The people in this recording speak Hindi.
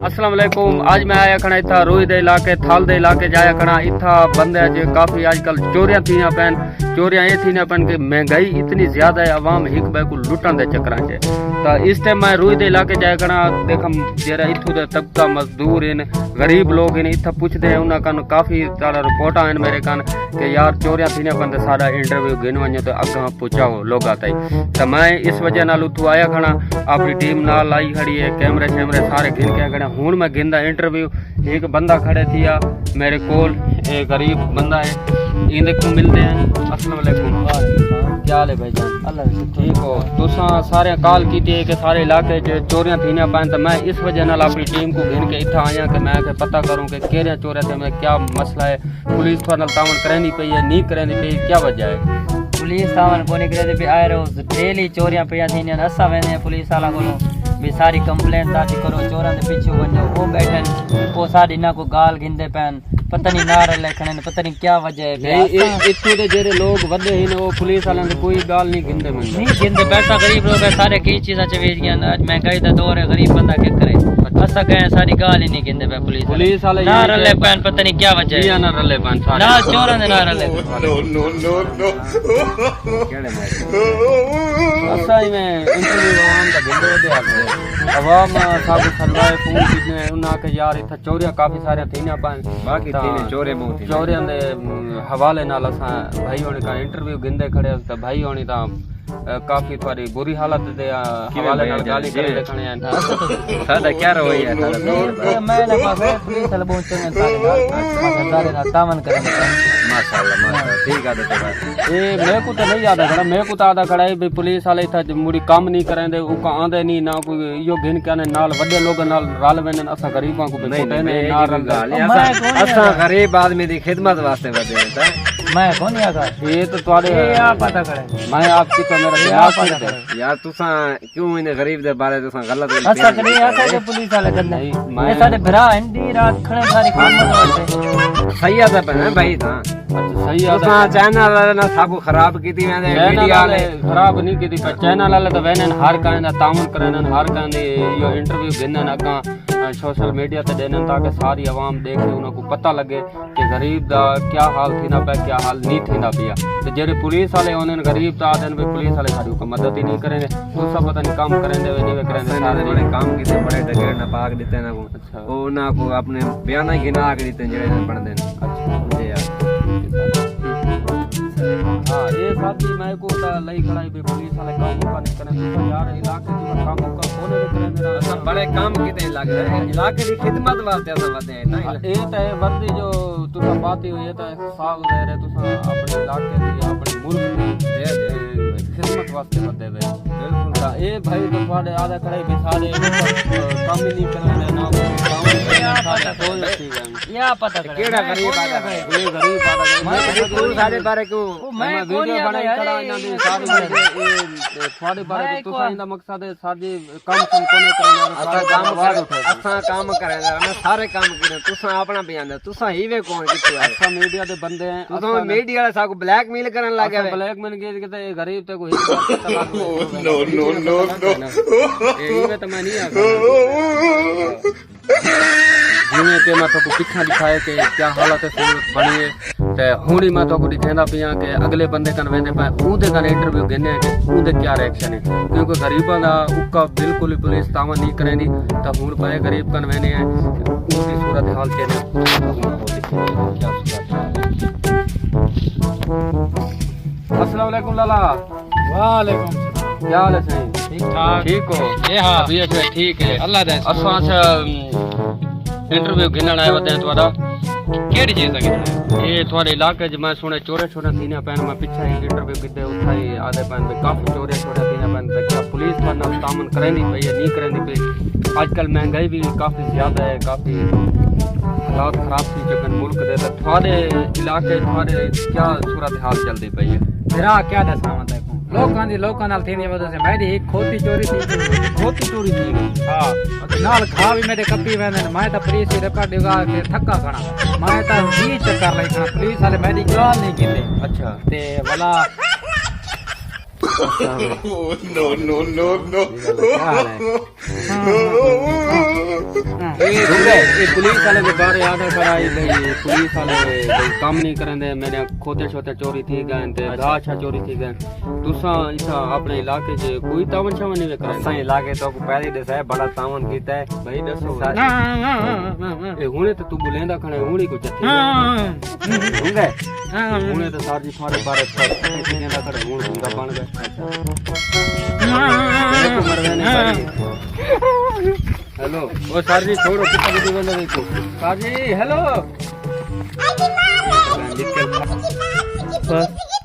अस्सलाम वालेकुम। आज मैं आया खड़ा इतना रोई दे इलाके थाल दे इलाके जाया खड़ा इतना बंदे जो काफ़ी आजकल चोरियां थी पैन चोरियां ये थी पैन कि महंगाई इतनी ज़्यादा है अवाम हिक बै को लुटन दे चक्कर च तो इस टाइम मैं रोई दे इलाके जाया खड़ा देखम जरा इतों दे तबका मजदूर इन गरीब लोग इन इतना पुछते हैं उन्होंने कन काफ़ी सारा रिपोर्ट आन मेरे कन कि यार चोरियां थी पैन सारा इंटरव्यू गिन वजो तो अगर पहुँचाओ लोग ताई तो मैं इस वजह नाल उतों आया खड़ा अपनी टीम नाल आई खड़ी है कैमरे शैमरे सारे गिन के खड़े हूँ मैं गिनदा इंटरव्यू एक बंदा खड़े थी मेरे कोल एक गरीब बंदा है इंदे को मिलते हैं। अस्सलाम वालेकुम। क्या हाल है भाईजान? अल्लाह ठीक हो? तुसा सारे कॉल की थी कि सारे इलाके च चोरियां थी पान तो मैं इस वजह नाल अपनी टीम को गिन के इतना आया कि मैं पता करूं कि केरिया चोरियां थे मैं क्या मसला है पुलिस थोड़ा नाल तावन करनी पई है नहीं करनी पई क्या वजह है? पुलिस तावन कोनी करे पे आए रोज डेली चोरियां पिया थी असा वेंदे पुलिस वाला को भी सारी कंप्लेंट ताजी करो चोरां दे पीछे वजो वो बैठन वो साडी ना को गाल गिंदे पैन पता नहीं नार लिखने पता नहीं क्या वजह है इत्थे दे जेरे लोग वधे ही वो पुलिस वाले कोई गाल नहीं गिंदे मैं नहीं गिंदे पैसा गरीब लोग है सारे कई चीज़ां च वेच गया आज महंगाई दा दौर है गरीब बंदा क्या करे असा कहे सारी गाल ही नहीं गिंदे पे पुलिस वाले ना रले पैन पता नहीं क्या वजह है ना रले पैन सारे ना चोरां दे ना रले नो केड़े असा ही मैं इंटरव्यू आवाम दा गिंदे दे आके अवाम सब सलवाए फोन किने उन्ना के यार इथा चोरियां काफी सारे थीना पान बाकी थीने चोरे बहुत थी चोरियां दे हवाले नाल असा भाई होने का इंटरव्यू गिंदे खड़े तो भाई होनी ता काफी थोड़ी बुरी हालत दे हवाले नाल गाली करे देखने हैं सादा क्या रोई है मैं ना पास पुलिस वाले बहुत चंगे सारे ना तावन करेंगे माशाल्लाह ठीक है तो ये मेरे को तो नहीं याद है मेरे को तो आदा खड़ा है भाई पुलिस वाले था मुड़ी काम नहीं करेंदे उका आंदे नहीं ना कोई यो गिन के नाल बड़े लोग नाल रल वेन असा गरीबां को नहीं ना रल असा गरीब आदमी दी खिदमत वास्ते वदे मैं कौन आगा ये तो तुम्हारे आप पता करे मैं आपकी तो मेरा यार तुसा क्यों इन गरीब दे बारे तुसा गलत असा करे असा के पुलिस वाले करना मैं सारे भरा हिंदी रात खड़े सारी खिदमत सही आता है भाई था सही आता चैनल वाले ना सब खराब की थी मैंने मीडिया वाले खराब नहीं की थी पर चैनल वाले तो वेन हर कांदा तावन करन हर कांदे यो इंटरव्यू गिनन अगा सोशल मीडिया ते देने ताकि सारी आवाम देखे उनको पता लगे कि गरीब दा क्या हाल थी ना पे क्या हाल नहीं थी ना पिया तो जेरे पुलिस वाले होने गरीब ता आदन भी पुलिस वाले सारी को मदद ही नहीं करेंगे तो सब पता नहीं काम करेंगे वे नहीं करेंगे सारे बड़े काम किसे बड़े डगे ना पाक देते ना वो अच्छा वो ना को अपने बयान ही गिना के देते जेड़े ना पढ़ देन अच्छा यार हां ये साथी मैं को लई खड़ाई पे पुलिस वाले काम का नहीं करें तो यार इलाके की काम का कोने भी करें मेरा सब बड़े काम किते लग रहे इलाके की खिदमत वास्ते असा वदे हैं ये तो है वर्दी जो तुसा बात हो ये तो साल दे रहे तुसा अपने इलाके की अपने मुल्क की खिदमत वास्ते वदे वे बिल्कुल ए भाई तो थोड़े आधा खड़े भी सारे काम ही नहीं करने ना काम सारे सोच अच्छी गए या पता करे केड़ा गरीब आदा ये गरीब आदा मैं सारे बारे को मैं वीडियो बनाई खड़ा ना दी सारे थोड़े बारे तुसा इंदा मकसद है साडी काम सम कोने करने असा काम करे ना सारे काम करे तुसा अपना बयान दे तुसा ही वे कौन कितो है अच्छा मीडिया दे बंदे हैं तुसा मीडिया वाले सा को ब्लैकमेल करन लागे ब्लैकमेल के ये गरीब ते को ही नो ये तो मैं नहीं आ जिमें के मैं तो पिछा दिखाए कि क्या हालत है सूरत बनी है ते हुणी मैं तो दिखांदा पिया कि अगले बंदे कन वेंदे पे उदे कन इंटरव्यू गिने कि उदे क्या रिएक्शन है क्योंकि गरीबां दा उका बिल्कुल ही पुलिस तावन नहीं करेंदी तो हुण पे गरीब कन वेने हैं उनकी सूरत हाल के क्या अस्सलाम वालेकुम लाला वालेकुम क्या हाल है सही ठीक ठाक ठीक हो ये हां तबीयत है ठीक है अल्लाह दे असा इंटरव्यू गिनन आए वदे थोड़ा केड़ी चीज है ये थोड़े इलाके च मैं सुने चोरे छोरे थीने पैन मैं पीछे इंटरव्यू किते उठाई आधे पैन पे काफी चोरे छोरे थीने पैन पे क्या पुलिस पर ना तामन करेंदी पई नहीं करेंदी पई आजकल महंगाई भी काफी ज्यादा है काफी हालात खराब थी जगन मुल्क दे तो थोड़े इलाके थोड़े क्या सूरत हाल चलती पई है मेरा क्या दसा मत लोकां नाल थीनी वजह से मेरी एक खोती चोरी थी हां नाल खा भी मेरे कपी वेंदे मैं तो पुलिस री रिपोर्ट दिगा के थक्का खणा मैं तो 20 चक्कर लई खणा पुलिस वाले मेरी गाल नहीं कीते अच्छा ते वाला no ये पुलिस वाले के बारे आधा कराई भाई पुलिस वाले भाई काम नहीं करंदे मैंने खोते छोते चोरी थी गए ते गाछा चोरी थी गए तुसा इसा अपने इलाके से कोई तावन छावन नहीं करे असां इलाके तो पहले दसा बड़ा तावन कीता है भाई दसो ए हुने तो तू बुलेंदा खणे हुनी को जथे हुंगे हुने तो सारी थारे बारे केंदा खड़े हुन हुंदा बन गए हेलो ओ सर जी छोड़ो कितना बड़ी बंदा देखो सर जी हेलो